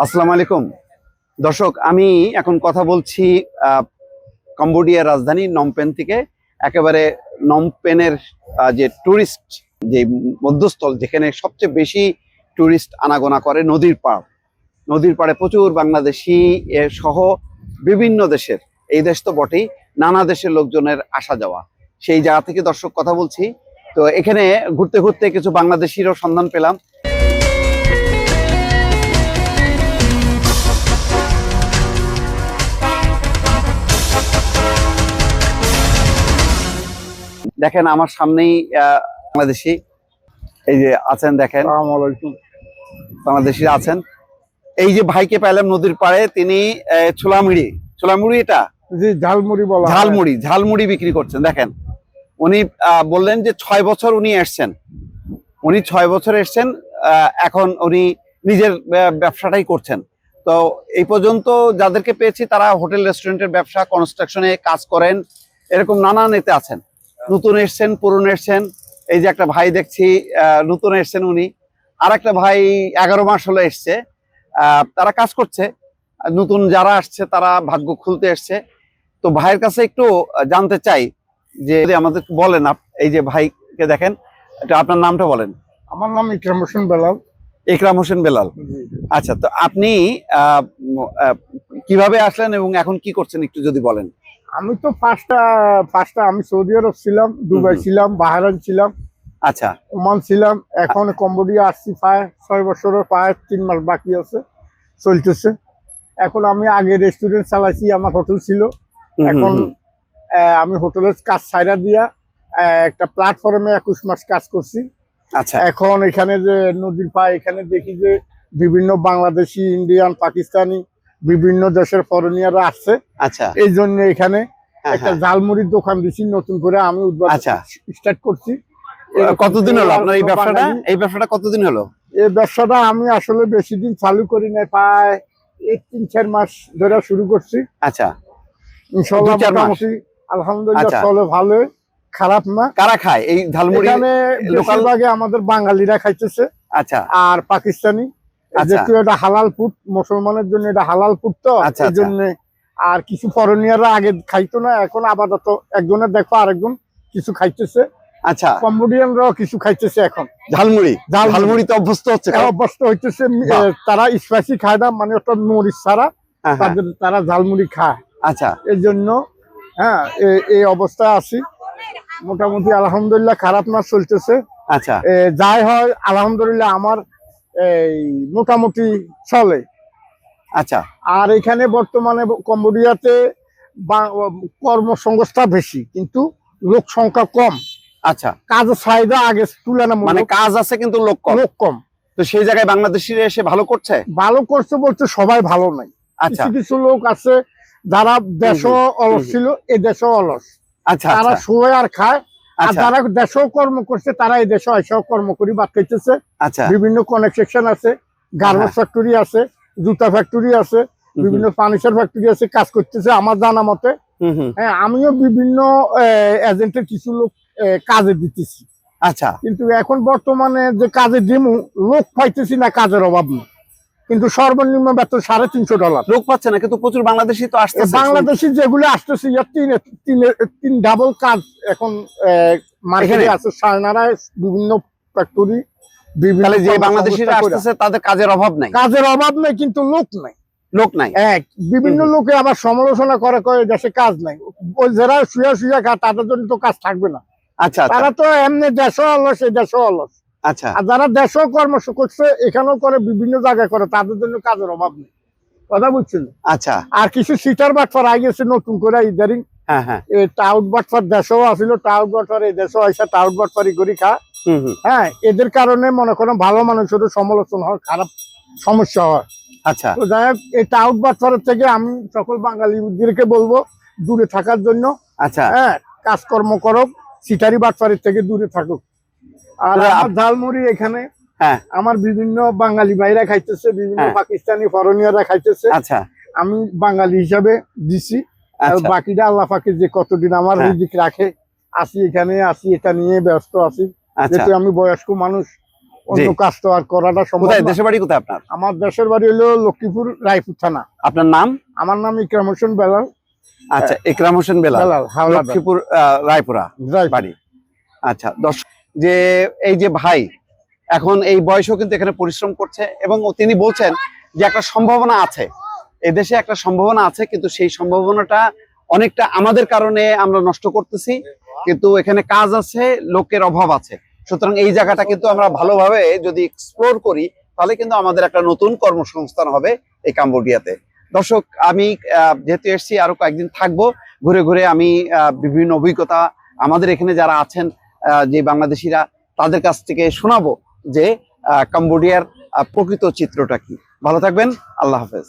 আসসালামু আলাইকুম দর্শক, আমি এখন কথা বলছি কম্বোডিয়ার রাজধানী নমপেন থেকে। একেবারে নমপেনের যে টুরিস্ট যে মধ্যস্থল, যেখানে সবচেয়ে বেশি টুরিস্ট আনাগোনা করে, নদীর পাড়ে প্রচুর বাংলাদেশি সহ বিভিন্ন দেশের, এই দেশ তো বটেই, নানা দেশের লোকজনের আসা যাওয়া। সেই জায়গা থেকে দর্শক কথা বলছি। তো এখানে ঘুরতে ঘুরতে কিছু বাংলাদেশিরও সন্ধান পেলাম। দেখেন আমার সামনেই বাংলাদেশি এই যে আছেন, দেখেন বাংলাদেশি আছেন। এই যে ভাইকে পেলাম নদীর পাড়ে, তিনি ছোলামুড়ি এটা জি ঝালমুড়ি বলা হয়। ঝালমুড়ি বিক্রি করছেন। দেখেন উনি বললেন যে 6 বছর উনি এসছেন, 6 বছর এসছেন। এখন উনি নিজের ব্যবসাটাই করছেন। তো এই পর্যন্ত যাদেরকে পেয়েছি তারা হোটেল রেস্টুরেন্টের ব্যবসা, কনস্ট্রাকশনে কাজ করেন, এরকম নানা নেতে আছেন। নতুন এসছেন, পুরনো এসছেন। এই যে একটা ভাই দেখছি নতুন এসছেন উনি, আর একটা ভাই 11 মাস হলো এসছে। তারা কাজ করছে। নতুন যারা আসছে তারা ভাগ্য খুলতে এসছে। তো ভাইয়ের কাছে একটু জানতে চাই যে আমাদের বলেন, এই যে ভাইকে দেখেন, এটা আপনার নামটা বলেন। আমার নাম ইকরাম হোসেন বেলাল। ইকরাম হোসেন বেলাল। আচ্ছা, তো আপনি কিভাবে আসলেন এবং এখন কি করছেন একটু যদি বলেন। আমি তো পাঁচটা আমি সৌদি আরব ছিলাম, দুবাই ছিলাম, বাহরাইন ছিলাম, আচ্ছা, ওমান ছিলাম। এখন কম্বোডিয়া আসছি প্রায় 6 বছরের, প্রায় 3 মাস বাকি আছে, চলতেছে। এখন আমি আগে রেস্টুরেন্ট চালাইছি, আমার হোটেল ছিল। এখন আমি হোটেলের কাজ ছাইরা দিয়া একটা প্ল্যাটফর্মে 21 মাস কাজ করছি। আচ্ছা, এখন এখানে যে নদীর পাড়, এখানে দেখি যে বিভিন্ন বাংলাদেশি, ইন্ডিয়ান, পাকিস্তানি, বিভিন্ন দেশের ফরেনিয়াররা আসছে। আচ্ছা, এই জন্য এখানে একটা ঝালমুড়ির দোকান দিছি নতুন করে, আমি স্টার্ট করছি। কতদিন হলো আপনার এই ব্যবসাটা কতদিন হলো? এই ব্যবসাটা আমি আসলে বেশি দিন চালু করি না, প্রায় 3-4 মাস ধরে শুরু করছি। আচ্ছা, ইনশাআল্লাহ মোটামুটি আলহামদুলিল্লাহ চলে, ভালো, খারাপ না। কারা খায় এই ঝালমুড়ি? এখানে বেশিরভাগে আমাদের বাঙালিরা খাইতেছে। আচ্ছা, আর পাকিস্তানি, যেহেতু এটা হালাল ফুড, মুসলমানের জন্য এটা হালাল ফুড, তো এই জন্য। আর কিছু ফরেনিয়াররা আগে খাইতো না, এখন আপাতত একজনের দেখো আরেকজন কিছু খাইতেছে। আচ্ছা, কম্বোডিয়ানরাও কিছু খাইতেছে এখন। ঝালমুড়ি তো অভ্যস্ত হইতেছে। তারা স্পাইসি খায় না, মানে ওটা মরিচ ছাড়া তারা ঝালমুড়ি খায়। আচ্ছা, এই জন্য হ্যাঁ এই অবস্থায় আছি। মোটামুটি আলহামদুলিল্লাহ খারাপ না, চলতেছে। আচ্ছা, যাই হয় আলহামদুলিল্লাহ আমার এই মোটামুটি চলে। আচ্ছা, আর এখানে বর্তমানে কম্বোডিয়াতে কর্মসংস্থান বেশি, কিন্তু লোক সংখ্যা কম। আচ্ছা, কাজের চাহিদা আগে তুলনামূলক, মানে কাজ আছে কিন্তু লোক কম। তো সেই জায়গায় বাংলাদেশিরা এসে ভালো করছে বলতে সবাই ভালো নাই। আচ্ছা, কিছু লোক আছে যারা দেশও অলস ছিল, এই দেশও অলস। আচ্ছা, তারা শুয়ে আর খায়। আর যারা দেশেও কর্ম করছে তারা এই দেশে এসেও কর্ম করি বাদ খাইতেছে। আচ্ছা, বিভিন্ন কনস্ট্রাকশন আছে, গার্মেন্টস ফ্যাক্টরি আছে, জুতা ফ্যাক্টরি আছে, বিভিন্ন ফার্নিচার ফ্যাক্টরি আছে, কাজ করতেছে আমার জানা মতে। হ্যাঁ, আমিও বিভিন্ন এজেন্টের কিছু লোক কাজে দিতেছি। আচ্ছা, কিন্তু এখন বর্তমানে যে কাজে দিমু, লোক পাইতেছি না, কাজের অভাব নেই। কিন্তু সর্বনিম্ন বেতন $350। লোক পাচ্ছে না, কিন্তু প্রচুর বাংলাদেশি তো আসতেছে। বাংলাদেশি যেগুলো আসতেছে তিন ডাবল কাজ এখন মার্কেটে আছে। সায়নারায় বিভিন্ন ফ্যাক্টরি, তাহলে যে বাংলাদেশিরা আসতেছে তাদের কাজের অভাব নাই, কিন্তু লোক নাই। বিভিন্ন লোকে আবার সমালোচনা করে দেশে কাজ নাই। ওই যারা শুয়া খায় তাদের জন্য তো কাজ থাকবে না। আচ্ছা, তারা তো এমনি দেশও অলস, এই দেশও অলস। আচ্ছা, আর যারা দেশও কর্ম করছে, এখানেও করে, বিভিন্ন জায়গায় করে, তাদের জন্য কাজের অভাব নেই। কথা বুঝছেন? আচ্ছা। আর কিছু সিটার বাটফার আই গেছে নতুন করে ইদারিং। এই টাউট বাটফার দেশেও আসিল, টাউট বাটফার এই দেশেও আইসা টাউট বাটফারি করি খা। হ্যাঁ, এদের কারণে মনে করেন ভালো মানুষেরও সমালোচনা হয়, খারাপ সমস্যা হয়। আচ্ছা, তো যাই হোক, এই টাউট বাটফারের থেকে আমি সকল বাঙালিদেরকে বলবো দূরে থাকার জন্য। আচ্ছা, হ্যাঁ, কাজকর্ম করো, সিটারি বাটফারি থেকে দূরে থাকুক। আর আমার ঝালমুড়ি এখানে আমার বিভিন্ন বাঙালি ভাইরা খাইতেছে, বিভিন্ন পাকিস্তানি ফরেনিয়াররা খাইতেছে। আচ্ছা, আমি বাঙালি হিসাবে দিছি। আর বাকিটা আল্লাহ পাকে যে কতদিন আমার রিজিক রাখে, আসি এখানে, আসি এটা নিয়ে ব্যস্ত আছি। যেহেতু আমি বয়স্ক মানুষ, অন্য কাজ তো আর করাটা সম্ভব কোথায় না। দেশের বাড়ি কোথায় আপনার? আমার দেশের বাড়ি হলো লক্ষ্মীপুর রায়পুর থানা। আপনার নাম? আমার নাম ইকরাম হোসেন বেলাল। আচ্ছা, ইকরাম হোসেন বেলাল, বেলাল হাওলাদার, লক্ষ্মীপুর রায়পুরা রায়পুর। বাড়ি। আচ্ছা, দর্শক, যে এই যে ভাই এখন এই বয়সেও কিন্তু এখানে পরিশ্রম করছে এবং তিনি বলছেন যে একটা সম্ভাবনা আছে, এদেশে একটা সম্ভাবনা আছে, কিন্তু সেই সম্ভাবনাটা অনেকটা আমাদের কারণে আমরা নষ্ট করতেছি। কিন্তু এখানে কাজ আছে, লোকের অভাব আছে। সুতরাং এই জায়গাটা কিন্তু আমরা ভালোভাবে যদি এক্সপ্লোর করি তাহলে কিন্তু আমাদের একটা নতুন কর্মসংস্থান হবে এই কাম্বোডিয়াতে। দর্শক, আমি যেহেতু এসেছি আরো কয়েকদিন থাকবো, ঘুরে ঘুরে আমি বিভিন্ন অভিজ্ঞতা আমাদের এখানে যারা আছেন যে বাংলাদেশিরা, তাদের কাছ থেকে শোনাবো যে কাম্বোডিয়ার প্রকৃত চিত্রটা কি। ভালো থাকবেন, আল্লাহ হাফেজ।